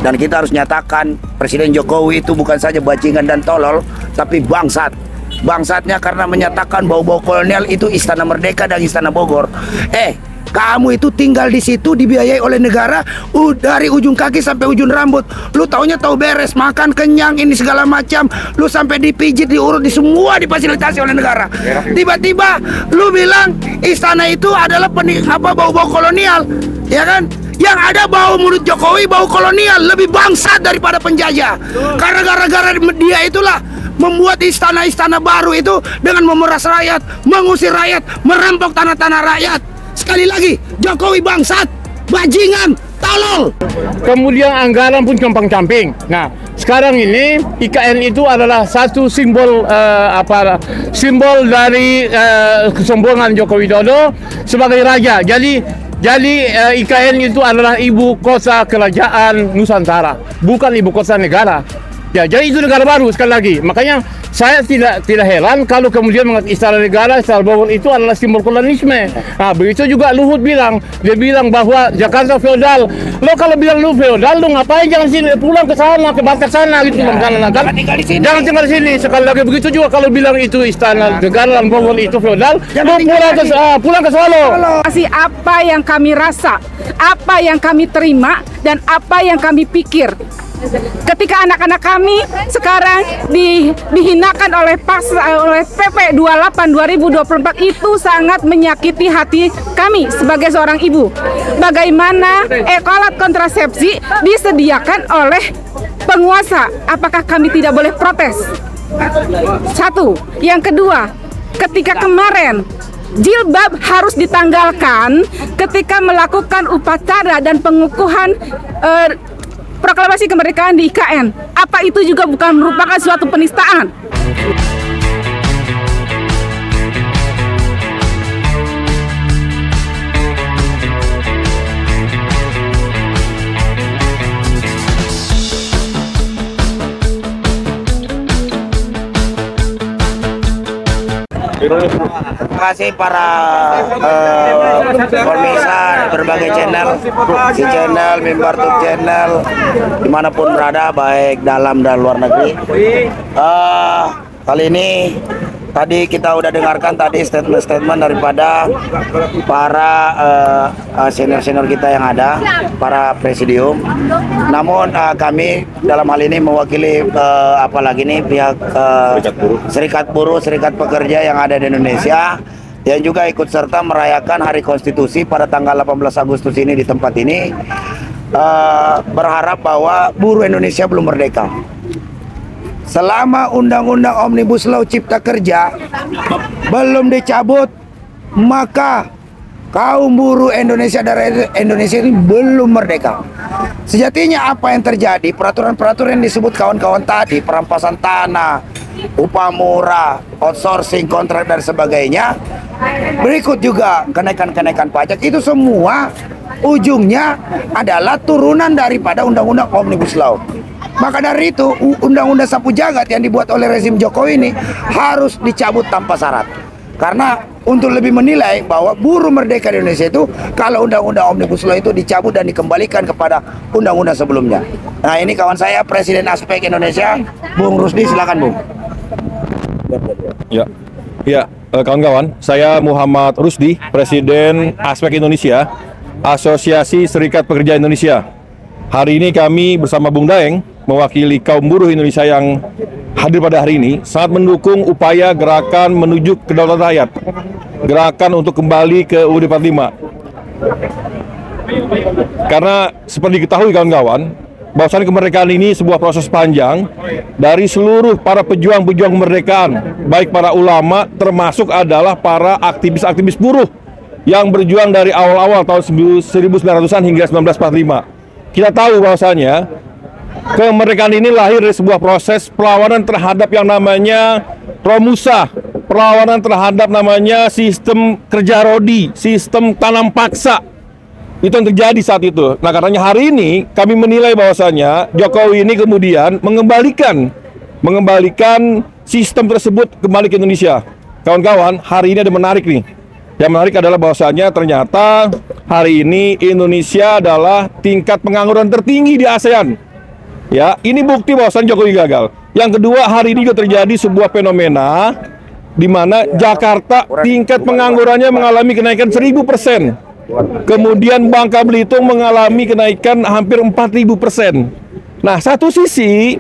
Dan kita harus nyatakan Presiden Jokowi itu bukan saja bajingan dan tolol, tapi bangsat. Bangsatnya karena menyatakan bau-bau kolonial itu Istana Merdeka dan Istana Bogor. Kamu itu tinggal di situ dibiayai oleh negara dari ujung kaki sampai ujung rambut. Lu taunya tahu beres, makan kenyang ini segala macam. Lu sampai dipijit, diurut, di semua difasilitasi oleh negara. Tiba-tiba lu bilang istana itu adalah bau-bau kolonial, ya kan? Yang ada bau mulut Jokowi, bau kolonial, lebih bangsat daripada penjajah. Karena gara-gara dia itulah membuat istana-istana baru itu dengan memeras rakyat, mengusir rakyat, merampok tanah-tanah rakyat. Sekali lagi, Jokowi bangsat, bajingan, tolol. Kemudian anggaran pun compang-camping. Nah, sekarang ini IKN itu adalah satu simbol simbol dari kesombongan Joko Widodo sebagai raja. Jadi IKN itu adalah ibu kota kerajaan Nusantara, bukan ibu kota negara. Ya, jadi itu negara baru sekali lagi. Makanya saya tidak heran kalau kemudian Istana Negara, Istana Bogor itu adalah simbol kolonialisme. Nah, begitu juga Luhut bilang, dia bilang bahwa Jakarta feodal. Lo kalau bilang lu feodal, lu ngapain jangan sini, pulang ke sana, ke batas sana gitu. Jangan tinggal di sini. Sekali lagi begitu juga kalau bilang itu Istana Negara dan Bogor itu feodal, lo pulang ke Solo. Masih apa yang kami rasa, apa yang kami terima, dan apa yang kami pikir. Ketika anak-anak kami sekarang dihinakan oleh PP 28 2024, itu sangat menyakiti hati kami sebagai seorang ibu. Bagaimana alat kontrasepsi disediakan oleh penguasa, apakah kami tidak boleh protes? Satu. Yang kedua, ketika kemarin jilbab harus ditanggalkan ketika melakukan upacara dan pengukuhan proklamasi kemerdekaan di IKN. Apa itu juga bukan merupakan suatu penistaan? Terima kasih para pemirsa berbagai channel, di channel Mimbartuk channel dimanapun berada, baik dalam dan luar negeri. Kali ini tadi kita udah dengarkan tadi statement daripada para senior kita yang ada, para presidium. Namun kami dalam hal ini mewakili apalagi nih pihak serikat buruh, serikat pekerja yang ada di Indonesia, yang juga ikut serta merayakan Hari Konstitusi pada tanggal 18 Agustus ini di tempat ini, berharap bahwa buruh Indonesia belum merdeka. Selama Undang-Undang Omnibus Law Cipta Kerja belum dicabut, maka kaum buruh Indonesia dari Indonesia ini belum merdeka. Sejatinya apa yang terjadi, peraturan-peraturan yang disebut kawan-kawan tadi, perampasan tanah, upah murah, outsourcing, kontrak dan sebagainya, berikut juga kenaikan-kenaikan pajak, itu semua ujungnya adalah turunan daripada Undang-Undang Omnibus Law. Maka dari itu Undang-Undang Sapu Jagat yang dibuat oleh rezim Jokowi ini harus dicabut tanpa syarat. Karena untuk lebih menilai bahwa buruh merdeka di Indonesia itu kalau Undang-Undang Omnibus Law itu dicabut dan dikembalikan kepada undang-undang sebelumnya. Nah, ini kawan saya Presiden Aspek Indonesia, Bung Rusdi, silakan Bung. Ya, kawan-kawan, saya Muhammad Rusdi, Presiden Aspek Indonesia, Asosiasi Serikat Pekerja Indonesia. Hari ini kami bersama Bung Daeng mewakili kaum buruh Indonesia yang hadir pada hari ini sangat mendukung upaya gerakan menuju kedaulatan rakyat, gerakan untuk kembali ke UUD 45. Karena seperti diketahui kawan-kawan, bahwasannya kemerdekaan ini sebuah proses panjang dari seluruh para pejuang-pejuang kemerdekaan, baik para ulama termasuk adalah para aktivis-aktivis buruh yang berjuang dari awal-awal tahun 1900-an hingga 1945. Kita tahu bahwasanya kemerdekaan ini lahir dari sebuah proses perlawanan terhadap yang namanya Romusa, perlawanan terhadap namanya sistem kerja rodi, sistem tanam paksa. Itu yang terjadi saat itu. Nah, karenanya hari ini kami menilai bahwasanya Jokowi ini kemudian mengembalikan sistem tersebut kembali ke Indonesia. Kawan-kawan, hari ini ada menarik nih. Yang menarik adalah bahwasanya ternyata hari ini Indonesia adalah tingkat pengangguran tertinggi di ASEAN. Ya, ini bukti bahwasan Jokowi gagal. Yang kedua, hari ini juga terjadi sebuah fenomena di mana Jakarta tingkat penganggurannya mengalami kenaikan 1000%. Kemudian Bangka Belitung mengalami kenaikan hampir 4000%. Nah, satu sisi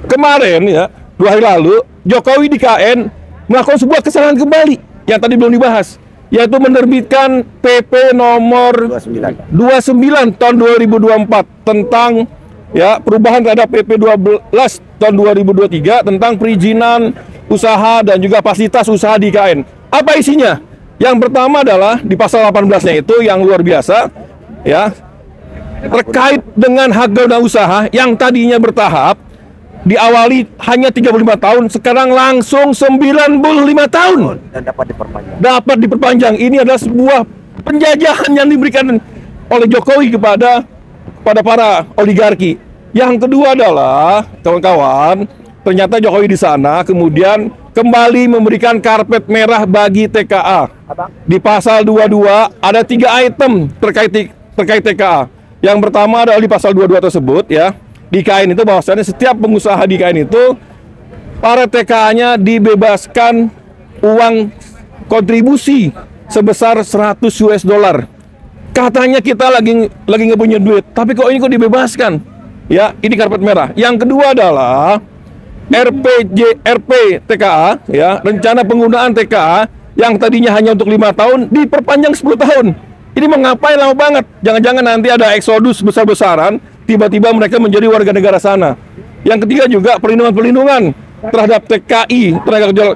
kemarin ya, 2 hari lalu Jokowi di KN melakukan sebuah kesalahan kembali yang tadi belum dibahas, yaitu menerbitkan PP nomor 29 tahun 2024 tentang ya perubahan terhadap PP 12 tahun 2023 tentang perizinan usaha dan juga fasilitas usaha di IKN. Apa isinya? Yang pertama adalah di pasal 18-nya itu yang luar biasa ya, terkait dengan hak guna usaha yang tadinya bertahap diawali hanya 35 tahun, sekarang langsung 95 tahun Dan dapat diperpanjang. Ini adalah sebuah penjajahan yang diberikan oleh Jokowi kepada para oligarki. Yang kedua adalah, kawan-kawan, ternyata Jokowi di sana kemudian kembali memberikan karpet merah bagi TKA. Di pasal 22 ada 3 item terkait TKA. Yang pertama adalah di pasal 22 tersebut ya, di IKN itu bahwasannya setiap pengusaha di IKN itu para TKA-nya dibebaskan uang kontribusi sebesar 100 US dollar. Katanya kita lagi nggak punya duit, tapi kok ini kok dibebaskan? Ya, ini karpet merah. Yang kedua adalah RP TKA ya, rencana penggunaan TKA yang tadinya hanya untuk 5 tahun diperpanjang 10 tahun. Ini mengapain lama banget? Jangan-jangan nanti ada eksodus besar-besaran, tiba-tiba mereka menjadi warga negara sana. Yang ketiga juga perlindungan terhadap TKI,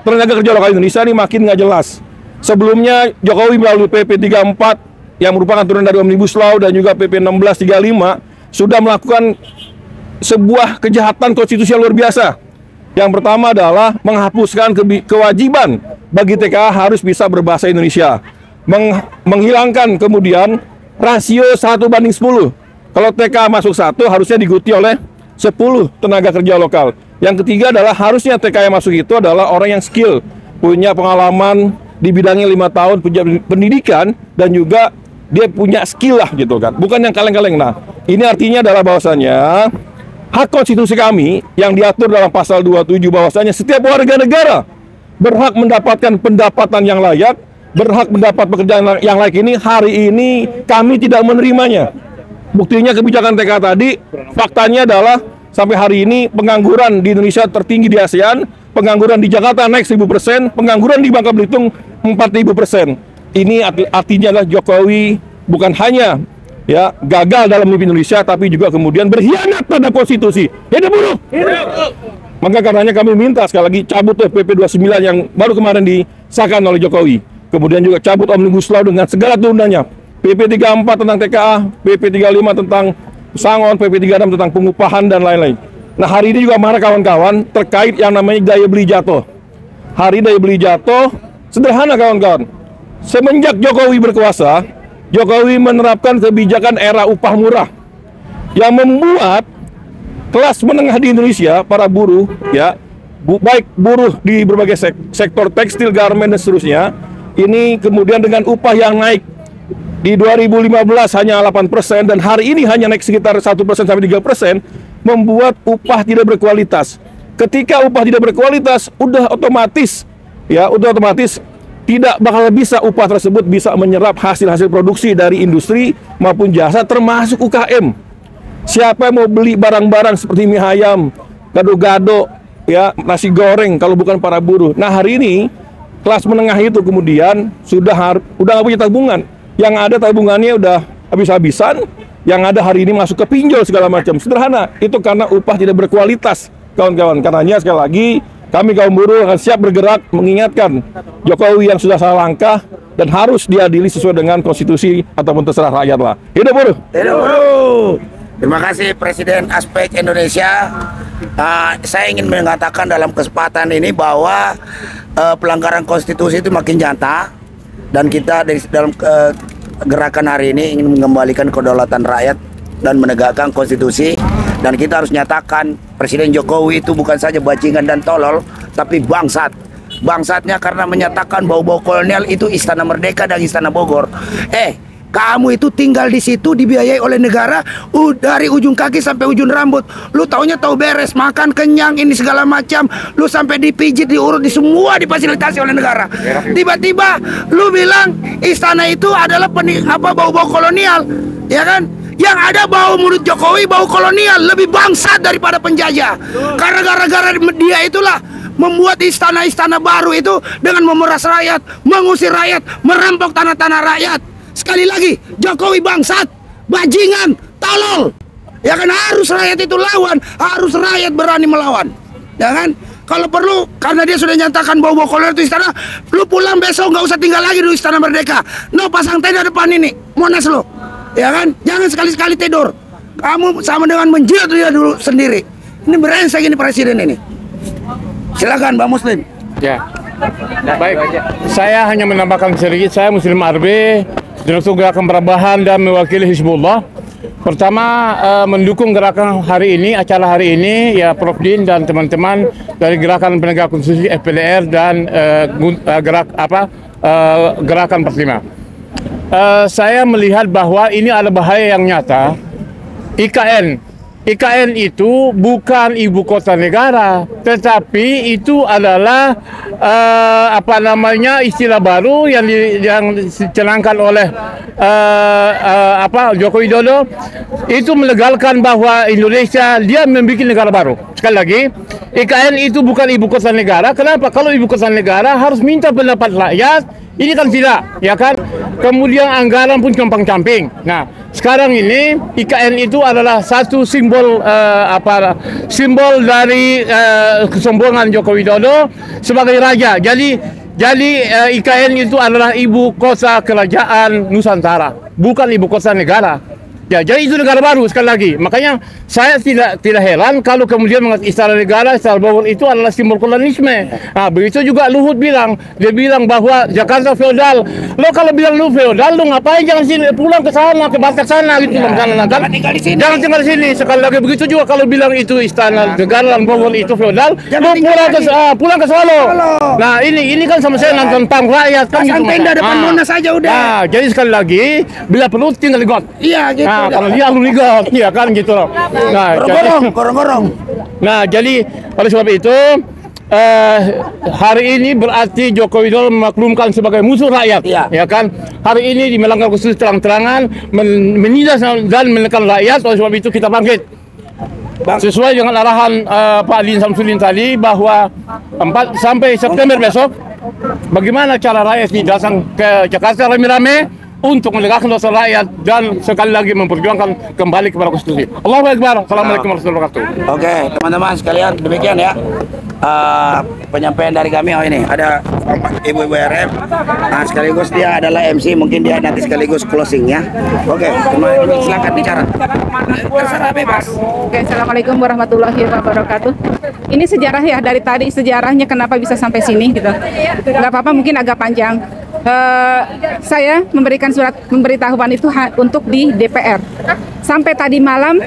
tenaga kerja lokal Indonesia, ini makin nggak jelas. Sebelumnya Jokowi melalui PP 34 yang merupakan turunan dari Omnibus Law dan juga PP 1635 sudah melakukan sebuah kejahatan konstitusi yang luar biasa. Yang pertama adalah menghapuskan kewajiban bagi TKA harus bisa berbahasa Indonesia. Menghilangkan kemudian rasio 1:10. Kalau TKA masuk 1 harusnya diikuti oleh 10 tenaga kerja lokal. Yang ketiga adalah harusnya TKA yang masuk itu adalah orang yang skill, punya pengalaman di bidangnya 5 tahun, punya pendidikan, dan juga dia punya skill lah gitu kan, bukan yang kaleng-kaleng. Nah, ini artinya adalah bahwasannya hak konstitusi kami yang diatur dalam pasal 27 bahwasanya setiap warga negara berhak mendapatkan pendapatan yang layak, berhak mendapat pekerjaan yang layak. Ini hari ini kami tidak menerimanya. Buktinya kebijakan TKA tadi, faktanya adalah sampai hari ini pengangguran di Indonesia tertinggi di ASEAN, pengangguran di Jakarta naik 1000%, pengangguran di Bangka Belitung 4000%. Ini artinya adalah Jokowi bukan hanya ya gagal dalam memimpin Indonesia, tapi juga kemudian berkhianat pada konstitusi. Hidup buruh! Maka karenanya kami minta sekali lagi cabut PP 29 yang baru kemarin disahkan oleh Jokowi. Kemudian juga cabut Omnibus Law dengan segala turunannya. PP 34 tentang TKA, PP 35 tentang pesangon, PP 36 tentang pengupahan dan lain-lain. Nah, hari ini juga marah kawan-kawan terkait yang namanya daya beli jatuh. Hari daya beli jatuh sederhana kawan-kawan. Semenjak Jokowi berkuasa, Jokowi menerapkan kebijakan era upah murah yang membuat kelas menengah di Indonesia, para buruh ya, baik buruh di berbagai sektor tekstil, garmen dan seterusnya, ini kemudian dengan upah yang naik di 2015 hanya 8% dan hari ini hanya naik sekitar 1% sampai 3%, membuat upah tidak berkualitas. Ketika upah tidak berkualitas, udah otomatis tidak bakal bisa upah tersebut bisa menyerap hasil-hasil produksi dari industri maupun jasa termasuk UKM. Siapa yang mau beli barang-barang seperti mie ayam, gado-gado, ya, nasi goreng kalau bukan para buruh. Nah, hari ini kelas menengah itu kemudian udah nggak punya tabungan. Yang ada tabungannya udah habis-habisan, yang ada hari ini masuk ke pinjol segala macam. Sederhana, itu karena upah tidak berkualitas, kawan-kawan. Karenanya sekali lagi kami kaum buruh akan siap bergerak mengingatkan Jokowi yang sudah salah langkah dan harus diadili sesuai dengan konstitusi ataupun terserah rakyat lah. Hidup buruh! Hidup buruh! Terima kasih Presiden Aspek Indonesia. Saya ingin mengatakan dalam kesempatan ini bahwa pelanggaran konstitusi itu makin nyata dan kita dalam gerakan hari ini ingin mengembalikan kedaulatan rakyat dan menegakkan konstitusi. Dan kita harus nyatakan Presiden Jokowi itu bukan saja bajingan dan tolol, tapi bangsat. Bangsatnya karena menyatakan bau-bau kolonial itu Istana Merdeka dan Istana Bogor. Kamu itu tinggal di situ dibiayai oleh negara dari ujung kaki sampai ujung rambut. Lu taunya tahu beres, makan kenyang ini segala macam. Lu sampai dipijit, diurut, di semua difasilitasi oleh negara. Tiba-tiba lu bilang istana itu adalah bau-bau kolonial, ya kan? Yang ada bau mulut Jokowi, bau kolonial, lebih bangsat daripada penjajah. Karena gara-gara dia itulah membuat istana-istana baru itu dengan memeras rakyat, mengusir rakyat, merampok tanah-tanah rakyat. Sekali lagi, Jokowi bangsat, bajingan, tolol. Ya kan, harus rakyat itu lawan, harus rakyat berani melawan. Ya kan? Kalau perlu, karena dia sudah nyatakan bau-bau kolonial itu istana, lu pulang besok nggak usah tinggal lagi di Istana Merdeka. No, pasang tenda depan ini, Monas lo. Ya kan? Jangan sekali-sekali tidur. Kamu sama dengan menjilat dia dulu sendiri. Ini brengsek ini presiden ini. Silakan Bang Muslim. Ya. Baik. Saya hanya menambahkan sedikit. Saya Muslim Arbe, Direktur Gerakan Perubahan dan mewakili Hizbullah. Pertama, mendukung gerakan hari ini, acara hari ini, ya Prof Din dan teman-teman dari Gerakan Penegak Konstitusi FPDR dan Gerakan 45. Saya melihat bahwa ini ada bahaya yang nyata. IKN itu bukan ibu kota negara, tetapi itu adalah istilah baru yang dicanangkan oleh Joko Widodo. Itu melegalkan bahwa Indonesia dia membuat negara baru. Sekali lagi, IKN itu bukan ibu kota negara. Kenapa? Kalau ibu kota negara harus minta pendapat rakyat. Ini kan tidak, ya kan? Kemudian anggaran pun compang-camping. Nah, sekarang ini IKN itu adalah satu simbol simbol dari kesombongan Joko Widodo sebagai raja. Jadi IKN itu adalah ibu kota kerajaan Nusantara, bukan ibu kota negara. Ya, jadi itu negara baru sekali lagi. Makanya saya tidak heran kalau kemudian mengatakan Istana Negara, Istana Bogor itu adalah simbol kolonialisme. Nah, begitu juga Luhut bilang, dia bilang bahwa Jakarta feodal. Lo kalau bilang lu feodal, lu ngapain jangan sini, pulang ke sana, ke Batak sana gitu. Jangan tinggal di sini. Jangan tinggal di sini. Sekali lagi begitu juga kalau bilang itu Istana Negara dan Bogor itu feodal, lu pulang ke Solo. Nah, ini kan sama saya nonton tentang rakyat kan gitu. Tenda depan Monas saja udah. Nah, jadi sekali lagi bila perlu tinggal di got. Iya gitu. Nah, kalau dia lu ligat, ya kan gitu loh. Nah, gorong-gorong. Nah, jadi oleh sebab itu hari ini berarti Joko Widodo memaklumkan sebagai musuh rakyat, ya kan? Hari ini melanggar konstitusi terang-terangan, menindas dan menekan rakyat. Oleh sebab itu kita bangkit. Sesuai dengan arahan Pak Din Samsudin tadi bahwa 4 sampai September besok, bagaimana cara rakyat ini datang ke Jakarta rame-rame untuk menegakkan dosa rakyat dan sekali lagi memperjuangkan kembali kepada konstitusi. Allahu Akbar. Assalamualaikum warahmatullahi wabarakatuh. Oke, teman-teman sekalian, demikian ya penyampaian dari kami. Oh, ini ada ibu-ibu RM. Nah, sekaligus dia adalah MC, mungkin dia nanti sekaligus closing ya. Oke, silakan bicara. Terserah bebas. Oke, assalamualaikum warahmatullahi wabarakatuh. Ini sejarah ya, dari tadi sejarahnya kenapa bisa sampai sini gitu. Nggak apa-apa, mungkin agak panjang. Saya memberikan surat pemberitahuan itu untuk di DPR. Sampai tadi malam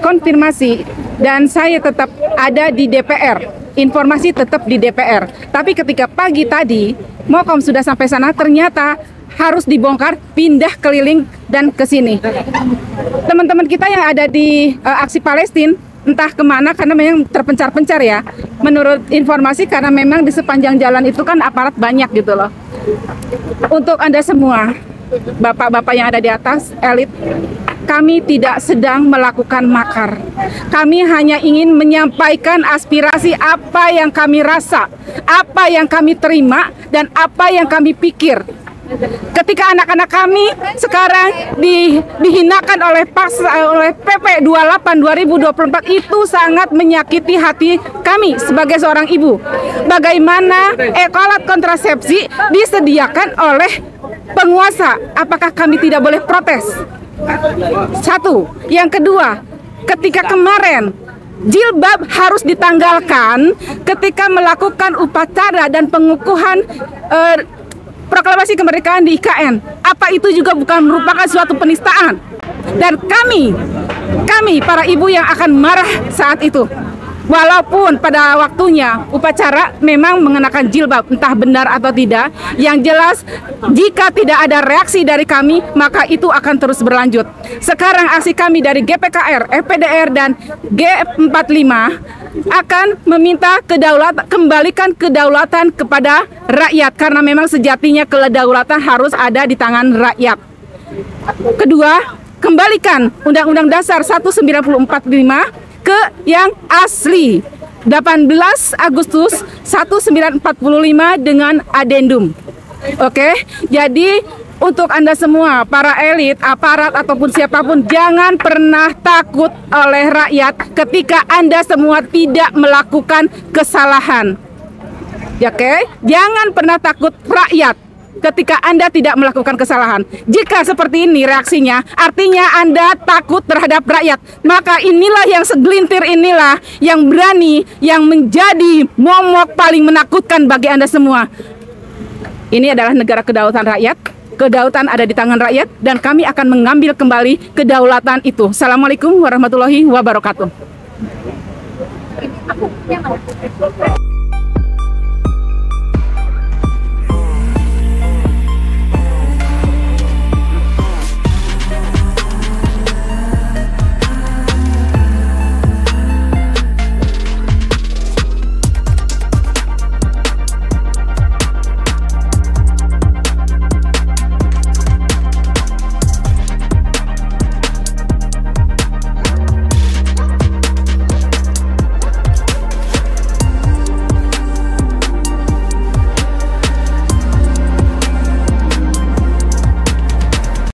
konfirmasi dan saya tetap ada di DPR. Informasi tetap di DPR. Tapi ketika pagi tadi Mokom sudah sampai sana, ternyata harus dibongkar, pindah keliling dan ke sini. Teman-teman kita yang ada di aksi Palestina entah kemana karena memang terpencar-pencar ya. Menurut informasi karena memang di sepanjang jalan itu kan aparat banyak gitu loh. Untuk Anda semua, bapak-bapak yang ada di atas, elit, kami tidak sedang melakukan makar. Kami hanya ingin menyampaikan aspirasi apa yang kami rasa, apa yang kami terima, dan apa yang kami pikir. Ketika anak-anak kami sekarang dihinakan oleh PP 28 2024, itu sangat menyakiti hati kami sebagai seorang ibu. Bagaimana alat kontrasepsi disediakan oleh penguasa, apakah kami tidak boleh protes? Satu. Yang kedua, ketika kemarin jilbab harus ditanggalkan ketika melakukan upacara dan pengukuhan proklamasi kemerdekaan di IKN. Apa itu juga bukan merupakan suatu penistaan? Dan kami para ibu yang akan marah saat itu. Walaupun pada waktunya upacara memang mengenakan jilbab, entah benar atau tidak, yang jelas jika tidak ada reaksi dari kami, maka itu akan terus berlanjut. Sekarang aksi kami dari GPKR, FPDR, dan G45 akan meminta kembalikan kedaulatan kepada rakyat, karena memang sejatinya kedaulatan harus ada di tangan rakyat. Kedua, kembalikan Undang-Undang Dasar 1945 ke yang asli, 18 Agustus 1945 dengan adendum. Oke, jadi untuk Anda semua, para elit, aparat, ataupun siapapun, jangan pernah takut oleh rakyat ketika Anda semua tidak melakukan kesalahan. Oke, jangan pernah takut rakyat ketika Anda tidak melakukan kesalahan. Jika seperti ini reaksinya, artinya Anda takut terhadap rakyat. Maka inilah yang segelintir inilah yang berani, yang menjadi momok paling menakutkan bagi Anda semua. Ini adalah negara kedaulatan rakyat. Kedaulatan ada di tangan rakyat, dan kami akan mengambil kembali kedaulatan itu. Assalamualaikum warahmatullahi wabarakatuh.